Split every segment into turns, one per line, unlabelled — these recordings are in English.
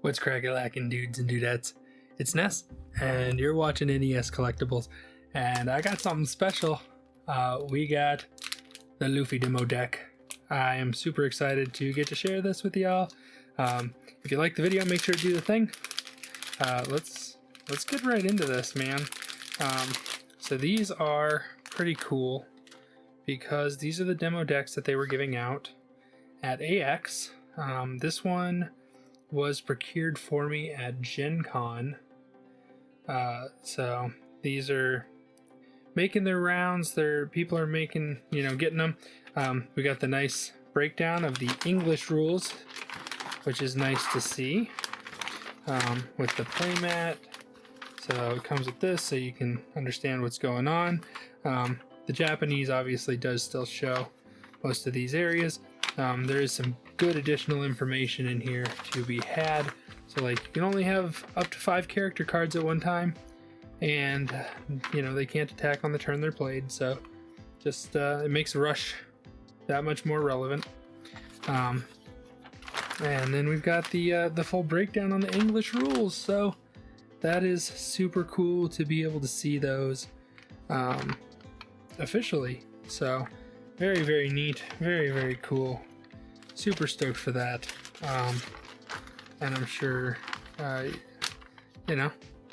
What's Crack-a-lackin Dudes and Doodettes? It's Ness, and you're watching NES Collectibles, and I got something special. We got the Luffy demo deck. I am super excited to get to share this with y'all. If you like the video, make sure to do the thing. Let's get right into this, man. So these are pretty cool because these are the demo decks that they were giving out at AX. This one was procured for me at GenCon. So these are making their rounds. People are making, getting them. We got the nice breakdown of the English rules, which is nice to see, with the playmat. So it comes with this so you can understand what's going on. The Japanese obviously does still show most of these areas. There is some good additional information in here to be had. So like you can only have up to 5 character cards at one time, and they can't attack on the turn they're played. So just it makes Rush that much more relevant. And then we've got the full breakdown on the English rules. So that is super cool to be able to see those officially. So very, very neat, very, very cool. Super stoked for that. And I'm sure,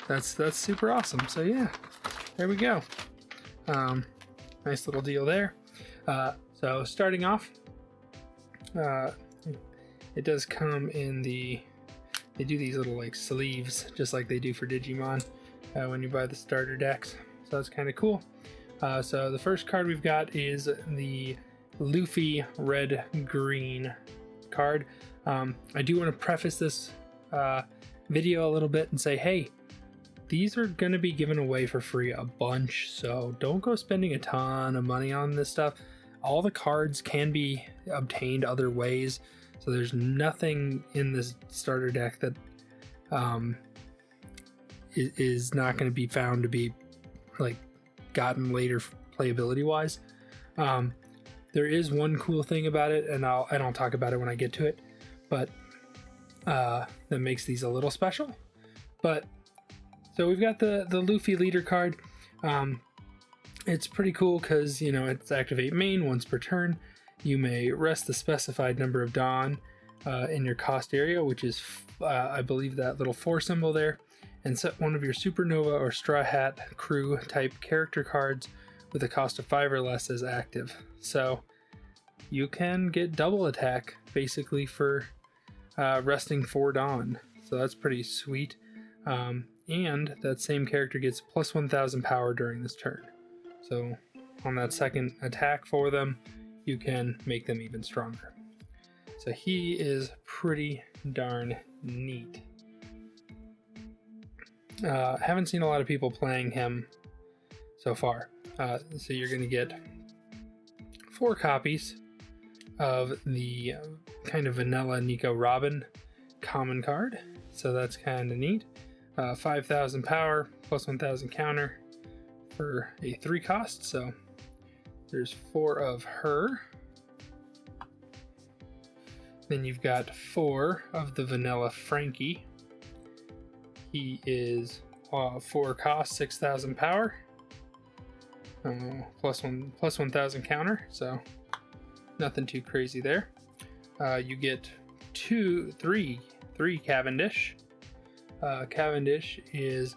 that's super awesome. So yeah, there we go. Nice little deal there. So starting off, it does come in they do these little like sleeves, just like they do for Digimon when you buy the starter decks. So that's kind of cool. So the first card we've got is the Luffy red-green card. I do want to preface this video a little bit and say, hey, these are going to be given away for free a bunch, so don't go spending a ton of money on this stuff. All the cards can be obtained other ways, so there's nothing in this starter deck that is not going to be found to be like gotten later playability wise. There is one cool thing about it, and I'll talk about it when I get to it, but that makes these a little special. But so we've got the Luffy leader card. It's pretty cool because it's activate main once per turn. You may rest the specified number of Dawn in your cost area, which is I believe that little 4 symbol there, and set one of your Supernova or Straw Hat crew type character cards with a cost of 5 or less as active. So you can get double attack basically for resting 4 Dawn. So that's pretty sweet. And that same character gets plus 1000 power during this turn. So on that second attack for them, you can make them even stronger. So he is pretty darn neat. Haven't seen a lot of people playing him so far. So you're going to get 4 copies of the kind of vanilla Nico Robin common card. So that's kind of neat. 5,000 power plus 1,000 counter for a 3 cost. So there's 4 of her. Then you've got 4 of the vanilla Frankie. He is 4 cost, 6,000 power. Plus 1,000 counter, so nothing too crazy there. You get 3 Cavendish. Cavendish is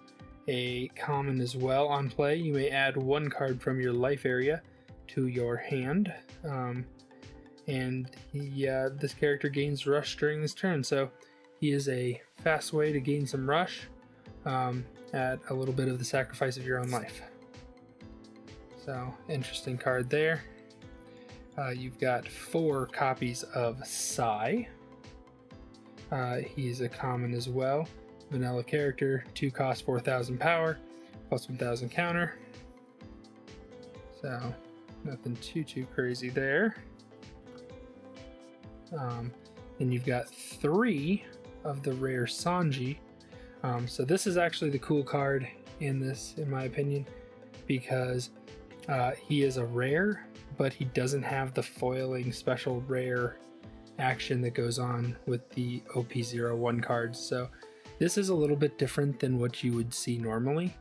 a common as well on play. You may add 1 card from your life area to your hand, and this character gains rush during this turn. So he is a fast way to gain some rush at a little bit of the sacrifice of your own life. So interesting card there. You've got 4 copies of Sai. He's a common as well. Vanilla character, 2 cost, 4,000 power, plus 1,000 counter. So nothing too crazy there. Then you've got 3 of the rare Sanji. So this is actually the cool card in this, in my opinion, because he is a rare, but he doesn't have the foiling special rare action that goes on with the OP01 cards. So this is a little bit different than what you would see normally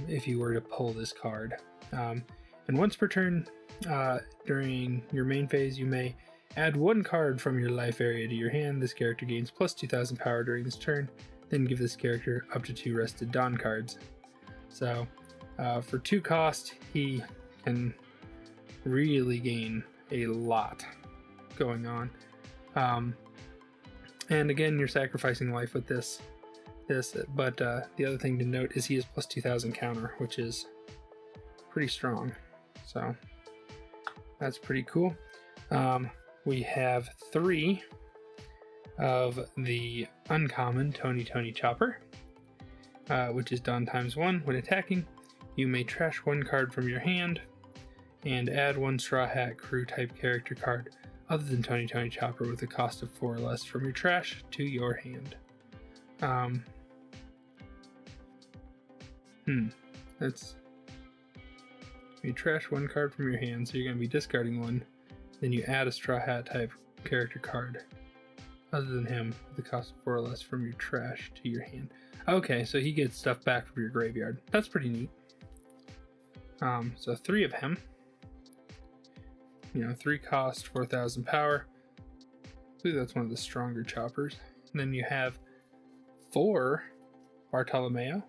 if you were to pull this card. And once per turn during your main phase, you may add one card from your life area to your hand. This character gains plus 2,000 power during this turn. Then give this character up to 2 rested Dawn cards. So for 2 cost, he can really gain a lot going on. And again, you're sacrificing life with this. But the other thing to note is he has plus 2,000 counter, which is pretty strong. So that's pretty cool. We have 3 of the uncommon Tony Chopper, which is Dawn ×1. When attacking, you may trash 1 card from your hand and add 1 Straw Hat Crew type character card other than Tony Chopper with a cost of 4 or less from your trash to your hand. That's... You trash 1 card from your hand, so you're going to be discarding 1. Then you add a Straw Hat type character card other than him with the cost of 4 or less from your trash to your hand. Okay, so he gets stuff back from your graveyard. That's pretty neat. So 3 of him. 3 cost, 4,000 power. I believe that's one of the stronger choppers. And then you have 4 Bartolomeo.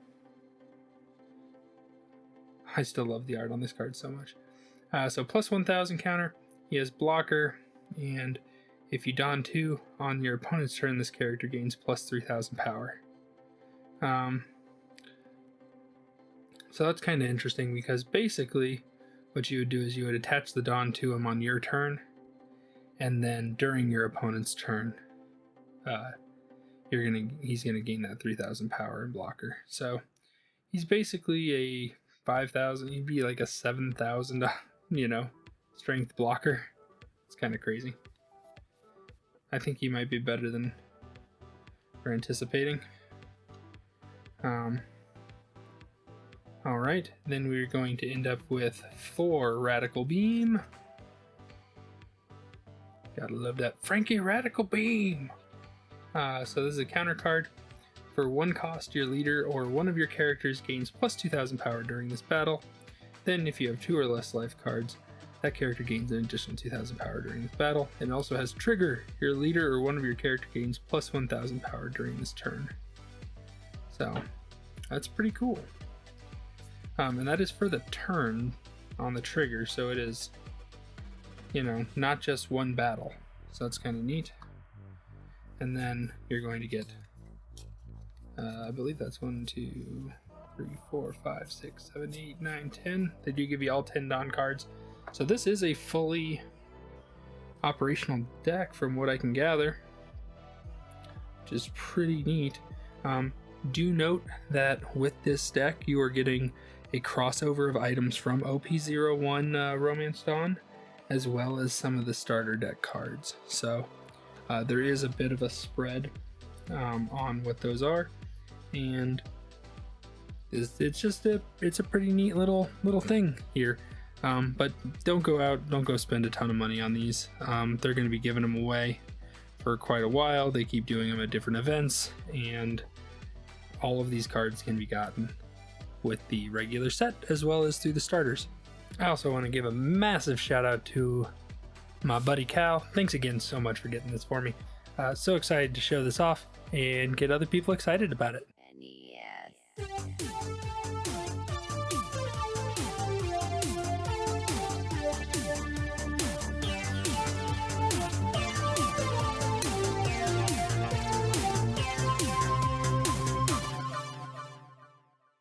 I still love the art on this card so much. So plus 1,000 counter. He has blocker, and if you Dawn 2 on your opponent's turn, this character gains plus 3,000 power. So that's kind of interesting because basically what you would do is you would attach the Dawn to him on your turn, and then during your opponent's turn, he's gonna gain that 3,000 power and blocker. So he's basically a 5,000. He'd be like a 7,000, strength blocker. It's kind of crazy. I think he might be better than we're anticipating. Alright, then we're going to end up with 4 Radical Beam. Gotta love that Frankie Radical Beam! So this is a counter card. For 1 cost, your leader or one of your characters gains plus 2,000 power during this battle. Then if you have 2 or less life cards, that character gains an additional 2,000 power during this battle. It also has Trigger. Your leader or one of your character gains plus 1,000 power during this turn. So that's pretty cool. And that is for the turn on the trigger, so it is, not just 1 battle. So that's kind of neat. And then you're going to get, I believe that's 1, 2, 3, 4, 5, 6, 7, 8, 9, 10. They do give you all 10 Dawn cards. So this is a fully operational deck from what I can gather, which is pretty neat. Do note that with this deck, you are getting a crossover of items from OP01 Romance Dawn, as well as some of the starter deck cards. So there is a bit of a spread on what those are, and it's a pretty neat little thing here. But don't go spend a ton of money on these. They're going to be giving them away for quite a while. They keep doing them at different events, and all of these cards can be gotten with the regular set as well as through the starters. I also want to give a massive shout out to my buddy Cal. Thanks again so much for getting this for me. So excited to show this off and get other people excited about it.